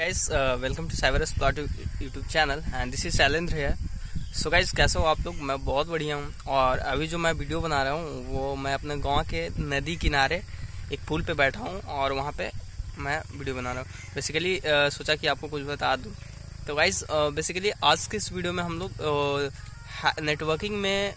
Guys welcome to cyber splot YouTube channel and this is Shailendra है। So guys कैसे हो आप लोग। मैं बहुत बढ़िया हूँ और अभी जो मैं वीडियो बना रहा हूँ वो मैं अपने गांव के नदी किनारे एक पुल पे बैठा हूँ और वहाँ पे मैं वीडियो बना रहा हूँ। बेसिकली सोचा कि आपको कुछ बता दूँ। तो गाइस बेसिकली आज के इस वीडियो में हम लोग नेटवर्किंग में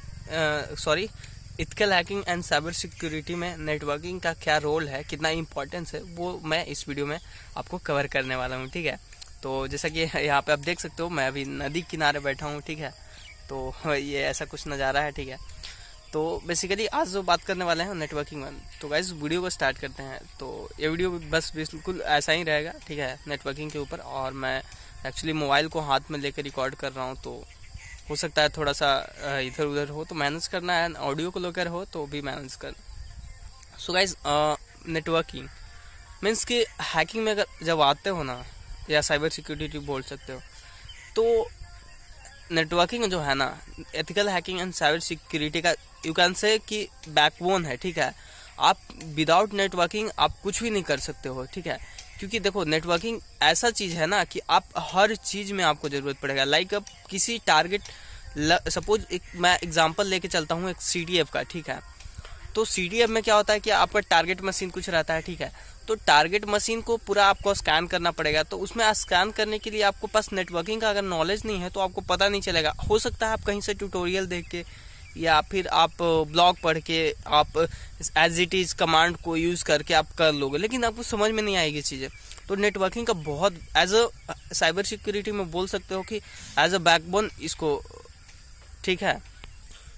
ethical hacking and cyber security में नेटवर्किंग का क्या रोल है, कितना इम्पोर्टेंस है, वो मैं इस वीडियो में आपको कवर करने वाला हूँ। ठीक है, तो जैसा कि यहाँ पे आप देख सकते हो मैं अभी नदी किनारे बैठा हूँ। ठीक है, तो ये ऐसा कुछ नज़ारा है। ठीक है, तो बेसिकली आज जो बात करने वाले हैं नेटवर्किंग में, तो गाइस वीडियो को स्टार्ट करते हैं। तो ये वीडियो बस बिल्कुल ऐसा ही रहेगा। ठीक है, नेटवर्किंग के ऊपर। और मैं एक्चुअली मोबाइल को हाथ में लेकर रिकॉर्ड कर रहा हूँ, तो हो सकता है थोड़ा सा इधर उधर हो तो मैनेज करना है, ऑडियो को लेकर हो तो भी मैनेज कर। सो गाइस नेटवर्किंग मीन्स कि हैकिंग में अगर जब आते हो ना, या साइबर सिक्योरिटी बोल सकते हो, तो नेटवर्किंग जो है ना, ethical hacking and cyber security का यू कैन से कि बैकबोन है। ठीक है, आप विदाउट नेटवर्किंग आप कुछ भी नहीं कर सकते हो। ठीक है, क्योंकि देखो नेटवर्किंग ऐसा चीज़ है ना कि आप हर चीज़ में आपको ज़रूरत पड़ेगा। लाइक अब किसी टारगेट, सपोज मैं एग्जांपल लेके चलता हूँ एक CTF का। ठीक है, तो CTF में क्या होता है कि आपका टारगेट मशीन कुछ रहता है। ठीक है, तो टारगेट मशीन को पूरा आपको स्कैन करना पड़ेगा। तो उसमें स्कैन करने के लिए आपको पास नेटवर्किंग का अगर नॉलेज नहीं है तो आपको पता नहीं चलेगा। हो सकता है आप कहीं से ट्यूटोरियल देख के या फिर आप ब्लॉग पढ़ के आप एज इट इज़ कमांड को यूज़ करके आप कर लोगे, लेकिन आपको समझ में नहीं आएगी चीज़ें। तो नेटवर्किंग का बहुत एज अ साइबर सिक्योरिटी में बोल सकते हो कि एज अ बैकबोन इसको। ठीक है,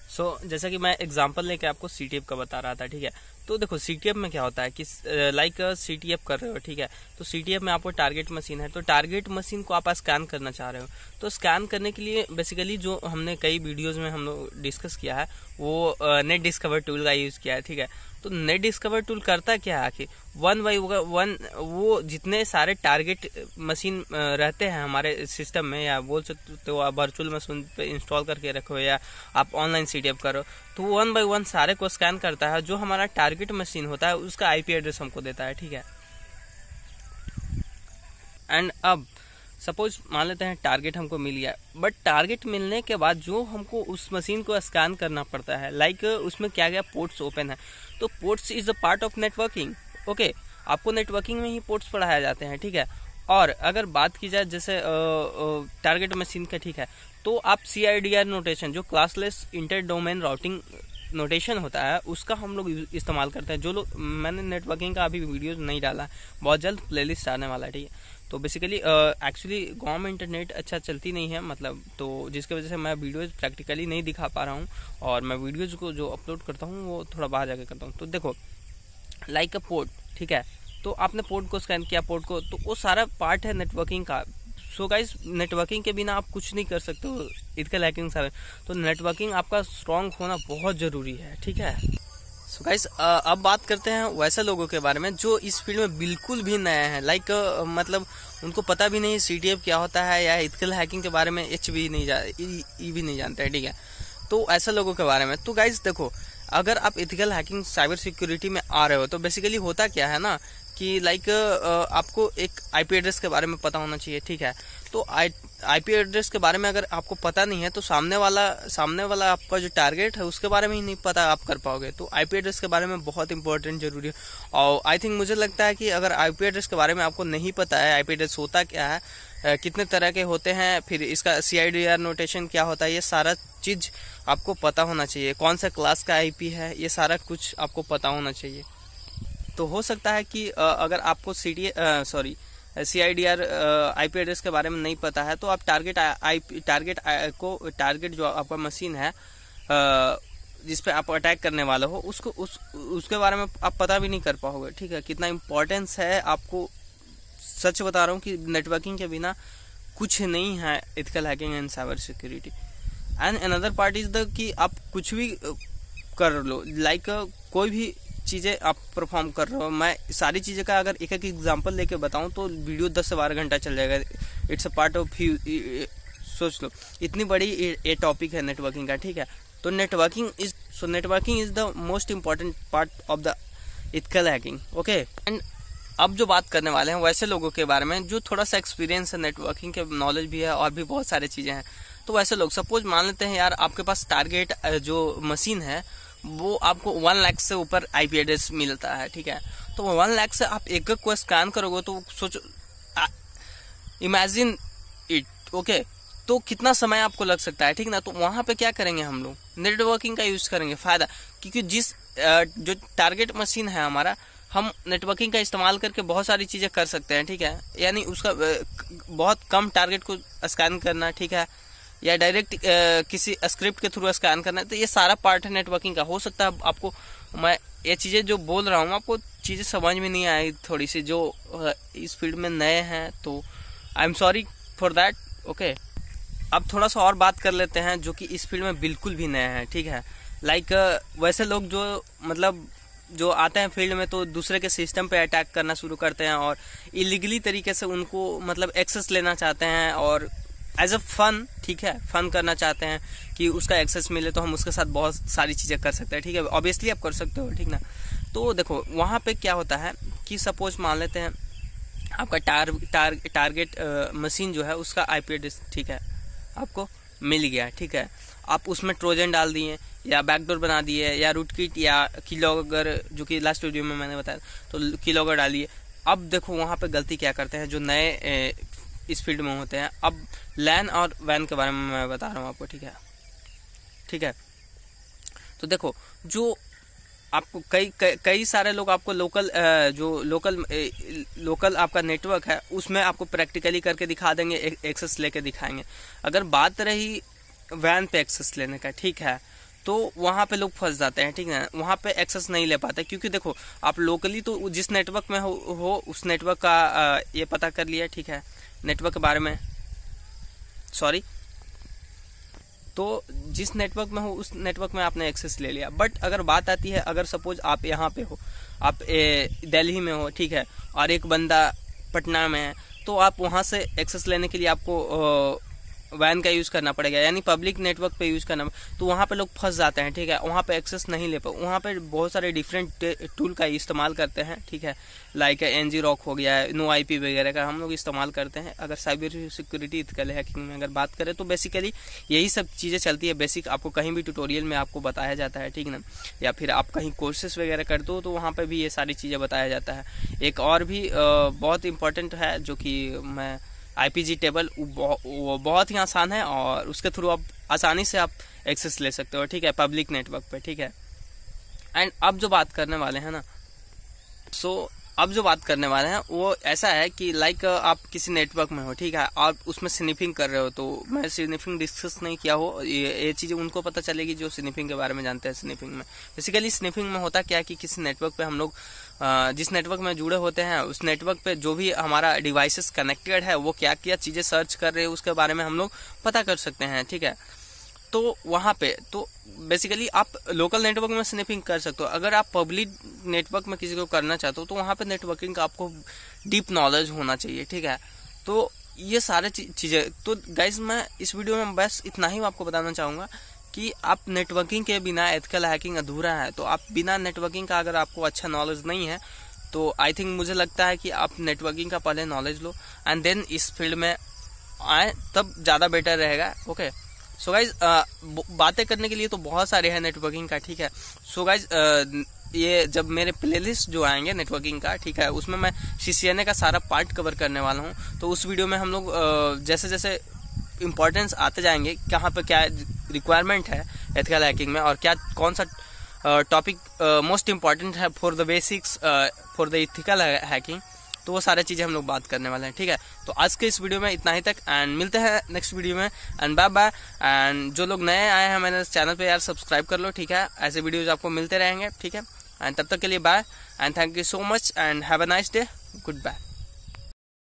सो जैसा कि मैं एग्जांपल लेके आपको CTF का बता रहा था। ठीक है, तो देखो CTF में क्या होता है कि लाइक CTF कर रहे हो। ठीक है, तो CTF में आपको टारगेट मशीन है, तो टारगेट मशीन को आप स्कैन करना चाह रहे हो। तो स्कैन करने के लिए बेसिकली जो हमने कई वीडियोस में हम लोग डिस्कस किया है वो नेट डिस्कवर टूल का यूज़ किया है। ठीक है, तो नेट डिस्कवर टूल करता क्या है कि 1 बाई 1 वो जितने सारे टारगेट मशीन रहते हैं हमारे सिस्टम में, या बोल सकते हो आप वर्चुअल मशीन पे इंस्टॉल करके रखो या आप ऑनलाइन CTF करो, तो 1 बाई 1 सारे को स्कैन करता है। जो हमारा टारगेट मशीन होता है उसका IP एड्रेस हमको देता है। ठीक है, एंड अब सपोज मान लेते हैं टारगेट हमको मिल गया, बट टारगेट मिलने के बाद जो हमको उस मशीन को स्कैन करना पड़ता है, लाइक उसमें क्या क्या पोर्ट्स ओपन है, तो ports is a part of networking. Okay, आपको नेटवर्किंग में ही पोर्ट्स पढ़ाए जाते हैं। ठीक है, और अगर बात की जाए जैसे टारगेट मशीन का, ठीक है, तो आप CIDR नोटेशन जो classless inter domain routing notation होता है उसका हम लोग इस्तेमाल करते हैं। जो लोग, मैंने नेटवर्किंग का अभी वीडियो नहीं डाला, बहुत जल्द प्लेलिस्ट आने वाला है। ठीक है, तो बेसिकली एक्चुअली गांव में इंटरनेट अच्छा चलती नहीं है, मतलब, तो जिसकी वजह से मैं वीडियोज प्रैक्टिकली नहीं दिखा पा रहा हूँ और मैं वीडियोज को जो अपलोड करता हूँ वो थोड़ा बाहर जाके करता हूँ। तो देखो लाइक अ पोर्ट, ठीक है, तो आपने पोर्ट को स्कैन किया, पोर्ट को, तो वो सारा पार्ट है नेटवर्किंग का। सो गाइस नेटवर्किंग के बिना आप कुछ नहीं कर सकते हो इथिकल हैकिंग सारे। तो नेटवर्किंग आपका स्ट्रांग होना बहुत ज़रूरी है। ठीक है, सो गाइस अब बात करते हैं वैसे लोगों के बारे में जो इस फील्ड में बिल्कुल भी नए हैं। लाइक मतलब उनको पता भी नहीं CTF क्या होता है, या इथिकल हैकिंग के बारे में H भी नहीं जानते हैं। ठीक है, तो ऐसे लोगों के बारे में, तो गाइस देखो, अगर आप इथिकल हैकिंग साइबर सिक्योरिटी में आ रहे हो तो बेसिकली होता क्या है ना कि लाइक आपको एक IP एड्रेस के बारे में पता होना चाहिए। ठीक है, तो IP एड्रेस के बारे में अगर आपको पता नहीं है तो सामने वाला आपका जो टारगेट है उसके बारे में ही नहीं पता आप कर पाओगे। तो IP एड्रेस के बारे में बहुत इंपॉर्टेंट जरूरी है। और आई थिंक मुझे लगता है कि अगर IP एड्रेस के बारे में आपको नहीं पता है, IP एड्रेस होता क्या है, कितने तरह के होते हैं, फिर इसका CIDR नोटेशन क्या होता है, ये सारा चीज़ आपको पता होना चाहिए। कौन सा क्लास का IP है, ये सारा कुछ आपको पता होना चाहिए। तो हो सकता है कि अगर आपको CIDR IP एड्रेस के बारे में नहीं पता है तो आप टारगेट जो आपका मशीन है जिस पे आप अटैक करने वाले हो उसके बारे में आप पता भी नहीं कर पाओगे। ठीक है, कितना इम्पोर्टेंस है आपको सच बता रहा हूँ कि नेटवर्किंग के बिना कुछ नहीं है ethical hacking and cyber security. And another part is the कि आप कुछ भी कर लो, लाइक कोई भी चीज़ें आप परफॉर्म कर रहे हो। मैं सारी चीज़ें का अगर एक एक एग्जांपल लेके बताऊं तो वीडियो 10 से 12 घंटा चल जाएगा। इट्स अ पार्ट ऑफ, सोच लो इतनी बड़ी ये टॉपिक है नेटवर्किंग का। ठीक है, तो networking is the most important part of the ethical hacking. Okay, and अब जो बात करने वाले हैं वैसे लोगों के बारे में जो थोड़ा सा एक्सपीरियंस है, नेटवर्किंग के नॉलेज भी है और भी बहुत सारी चीज़ें हैं। तो वैसे लोग सपोज मान लेते हैं यार आपके पास टारगेट जो मशीन है वो आपको 1 लाख से ऊपर IP एड्रेस मिलता है, ठीक है। तो 1 लाख से आप एक को स्कैन करोगे तो सोचो, इमेजिन इट, ओके। तो कितना समय आपको लग सकता है, ठीक ना। तो वहाँ पे क्या करेंगे हम लोग, नेटवर्किंग का यूज़ करेंगे फ़ायदा, क्योंकि जिस जो टारगेट मशीन है हमारा, हम नेटवर्किंग का इस्तेमाल करके बहुत सारी चीज़ें कर सकते हैं, ठीक है। यानी उसका बहुत कम टारगेट को स्कैन करना, ठीक है, या डायरेक्ट किसी स्क्रिप्ट के थ्रू स्कैन करना। तो ये सारा पार्ट है नेटवर्किंग का। हो सकता है आपको मैं ये चीज़ें जो बोल रहा हूँ आपको चीज़ें समझ में नहीं आई थोड़ी सी, जो इस फील्ड में नए हैं, तो I am sorry for that, okay. अब थोड़ा सा और बात कर लेते हैं जो कि इस फील्ड में बिल्कुल भी नए हैं, ठीक है। लाइक वैसे लोग जो मतलब जो आते हैं फील्ड में तो दूसरे के सिस्टम पे अटैक करना शुरू करते हैं और इलीगली तरीके से उनको मतलब एक्सेस लेना चाहते हैं और एज अ फन, ठीक है, फन करना चाहते हैं कि उसका एक्सेस मिले तो हम उसके साथ बहुत सारी चीज़ें कर सकते हैं, ठीक है। ऑब्वियसली आप कर सकते हो, ठीक ना। तो देखो वहाँ पे क्या होता है कि सपोज मान लेते हैं आपका टारगेट मशीन जो है उसका IP एड्रेस, ठीक है, आपको मिल गया, ठीक है। आप उसमें ट्रोजन डाल दिए या बैकडोर बना दिए या रूटकिट या कीलॉगर, जो कि लास्ट वीडियो में मैंने बताया, तो कीलॉगर डालिए। अब देखो वहाँ पे गलती क्या करते हैं जो नए इस फील्ड में होते हैं। अब लैन और वैन के बारे में मैं बता रहा हूँ आपको, ठीक है, ठीक है। तो देखो जो आपको कई सारे लोग आपको लोकल आपका नेटवर्क है उसमें आपको प्रैक्टिकली करके दिखा देंगे, एक्सेस लेके दिखाएंगे। अगर बात रही वैन पे एक्सेस लेने का, ठीक है, तो वहाँ पे लोग फंस जाते हैं, ठीक है। वहाँ पे एक्सेस नहीं ले पाते क्योंकि देखो आप लोकली तो जिस नेटवर्क में हो उस नेटवर्क का ये पता कर लिया, ठीक है, नेटवर्क के बारे में, सॉरी, तो जिस नेटवर्क में हो उस नेटवर्क में आपने एक्सेस ले लिया। बट अगर बात आती है, अगर सपोज आप यहाँ पे हो, आप दिल्ली में हो, ठीक है, और एक बंदा पटना में है, तो आप वहाँ से एक्सेस लेने के लिए आपको वैन का यूज़ करना पड़ेगा, यानी पब्लिक नेटवर्क पे यूज़ करना। तो वहाँ पे लोग फंस जाते हैं, ठीक है, वहाँ पे एक्सेस नहीं ले पाए। वहाँ पे बहुत सारे डिफरेंट टूल का इस्तेमाल करते हैं, ठीक है, लाइक NGROC हो गया है, नो IP वगैरह का हम लोग इस्तेमाल करते हैं। अगर साइबर सिक्योरिटी इथिकल हैकिंग में अगर बात करें तो बेसिकली यही सब चीज़ें चलती है। बेसिक आपको कहीं भी ट्यूटोरियल में आपको बताया जाता है, ठीक ना, या फिर आप कहीं कोर्सेस वगैरह करते हो तो वहाँ पर भी ये सारी चीज़ें बताया जाता है। एक और भी बहुत इंपॉर्टेंट है जो कि मैं IPG टेबल, वो बहुत ही आसान है और उसके थ्रू आप आसानी से आप एक्सेस ले सकते हो, ठीक है, पब्लिक नेटवर्क पे, ठीक है। एंड अब जो बात करने वाले हैं ना, अब जो बात करने वाले हैं वो ऐसा है कि लाइक आप किसी नेटवर्क में हो, ठीक है, आप उसमें स्निफिंग कर रहे हो। तो मैं स्निफिंग डिस्कस नहीं किया हो, ये चीज़ें उनको पता चलेगी जो स्निफिंग के बारे में जानते हैं। स्निफिंग में बेसिकली स्निफिंग में होता क्या है कि किसी नेटवर्क पे हम लोग जिस नेटवर्क में जुड़े होते हैं उस नेटवर्क पे जो भी हमारा डिवाइसेस कनेक्टेड है वो क्या क्या चीज़ें सर्च कर रहे हैं उसके बारे में हम लोग पता कर सकते हैं, ठीक है। तो वहाँ पे तो बेसिकली आप लोकल नेटवर्क में स्निफिंग कर सकते हो। अगर आप पब्लिक नेटवर्क में किसी को करना चाहते हो तो वहाँ पे नेटवर्किंग का आपको डीप नॉलेज होना चाहिए, ठीक है। तो ये सारे चीज़ें, तो गाइज मैं इस वीडियो में बस इतना ही आपको बताना चाहूँगा कि आप नेटवर्किंग के बिना एथिकल हैकिंग अधूरा है। तो आप बिना नेटवर्किंग का अगर आपको अच्छा नॉलेज नहीं है तो आई थिंक मुझे लगता है कि आप नेटवर्किंग का पहले नॉलेज लो एंड देन इस फील्ड में आए, तब ज़्यादा बेटर रहेगा, ओके। सो गाइज बातें करने के लिए तो बहुत सारे हैं नेटवर्किंग का, ठीक है। सो गाइज ये जब मेरे प्लेलिस्ट जो आएंगे नेटवर्किंग का, ठीक है, उसमें मैं CCNA का सारा पार्ट कवर करने वाला हूँ। तो उस वीडियो में हम लोग जैसे जैसे इम्पोर्टेंस आते जाएंगे, कहाँ पे क्या रिक्वायरमेंट है एथिकल हैकिंग में और क्या कौन सा टॉपिक मोस्ट इम्पॉर्टेंट है for the basics for the ethical hacking, तो वो सारी चीज़ें हम लोग बात करने वाले हैं, ठीक है। तो आज के इस वीडियो में इतना ही तक एंड मिलते हैं नेक्स्ट वीडियो में एंड बाय बाय। एंड जो लोग नए आए हैं मेरे चैनल पे यार सब्सक्राइब कर लो, ठीक है, ऐसे वीडियोज आपको मिलते रहेंगे, ठीक है। एंड तब तक के लिए bye and thank you so much and have a nice day, good bye.